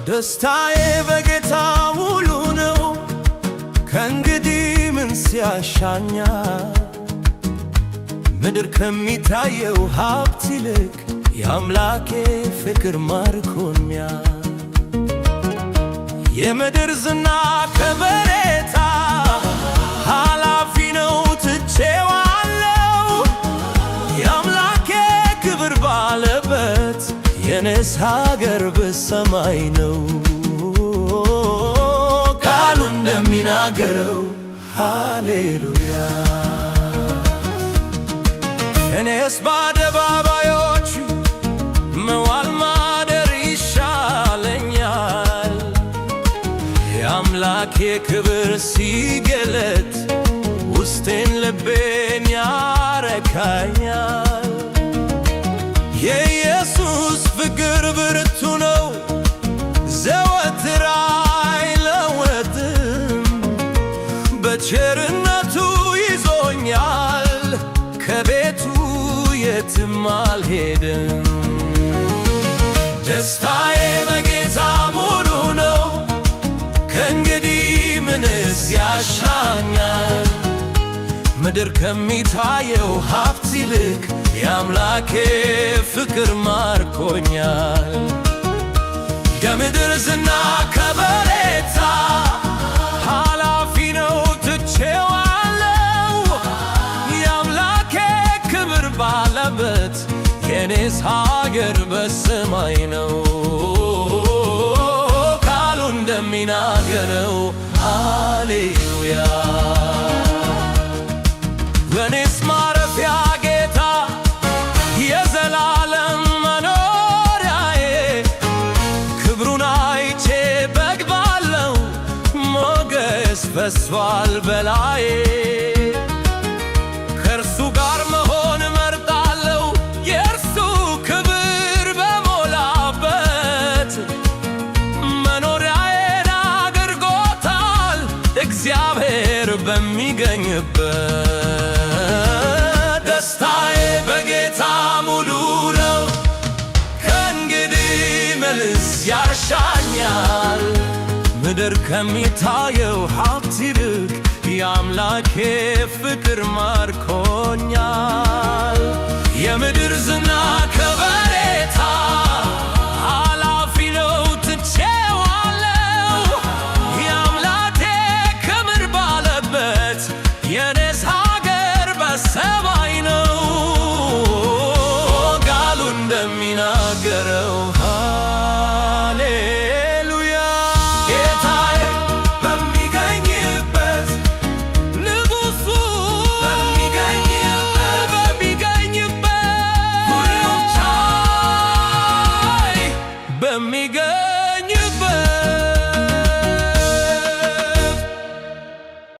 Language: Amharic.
ደስታዬ በጌታ ሙሉ ነው። ከእንግዲህ ምን ሲያሻኛል? ምድር ከሚታየው ሀብት ይልቅ የአምላኬ ፍቅር ማርኮኛል። የምድር ዝና ከበሬታ ኃላፊ ነው ትቼዋለሁ። የአምላኬ ክብር ባለበት የኔስ ሀገር በሰማይ ነው። ቃሉ እንደሚናገረው ሃሌሉያ። እኔስ በአደባባዮች መዋል ማደር ይሻለኛል። የአምላኬ ክብር ሲገለጥ ውስጤን ልቤን ያረካኛል። የኢየሱስ ፍቅር ብርቱ ነው፣ ዘወትር አይለወጥም። በቸርነቱ ይዞኛል፣ ከቤቱ የትም አልሄድም። ደስታዬ በጌታ ሙሉ ነው፣ ከእንግዲህ ምንስ ያሻኛል? ምድር ከሚታየው ሀብት ይልቅ የአምላኬ ፍቅር ማርኮኛል። የምድር ዝና ከበሬታ ኃላፊ ነው ትቼዋለሁ። የአምላኬ ክብር ባለበት የኔስ ሀገር በሰማይ ነው። ቃሉ እንደሚናገረው ሃሌሉያ። ለኔስ ማረፊያ ጌታ የዘላለም መኖሪያዬ፣ ክብሩን አይቼ በግባለው፣ ሞገስ ፈሷል በላዬ። ከእርሱ ጋር መሆን እመርጣለሁ፣ የእርሱ ክብር በሞላበት መኖሪያዬን አድርጎታል እግዚአብሔር በሚገኝበት። ደስታዬ በጌታ ሙሉ ነው፣ ከእንግዲህ ምንስ ያሻኛል? ምድር ከሚታየው ሀብት ይልቅ የአምላኬ ፍቅር ማርኮኛል። የምድር ዝና ከበሬታ ኃላፊ ነው ትቼዋለሁ። የአምላኬ ክብር ባለበት የኔስ ሀገር በሰማይ ነው። ቃሉ እንደሚናገረው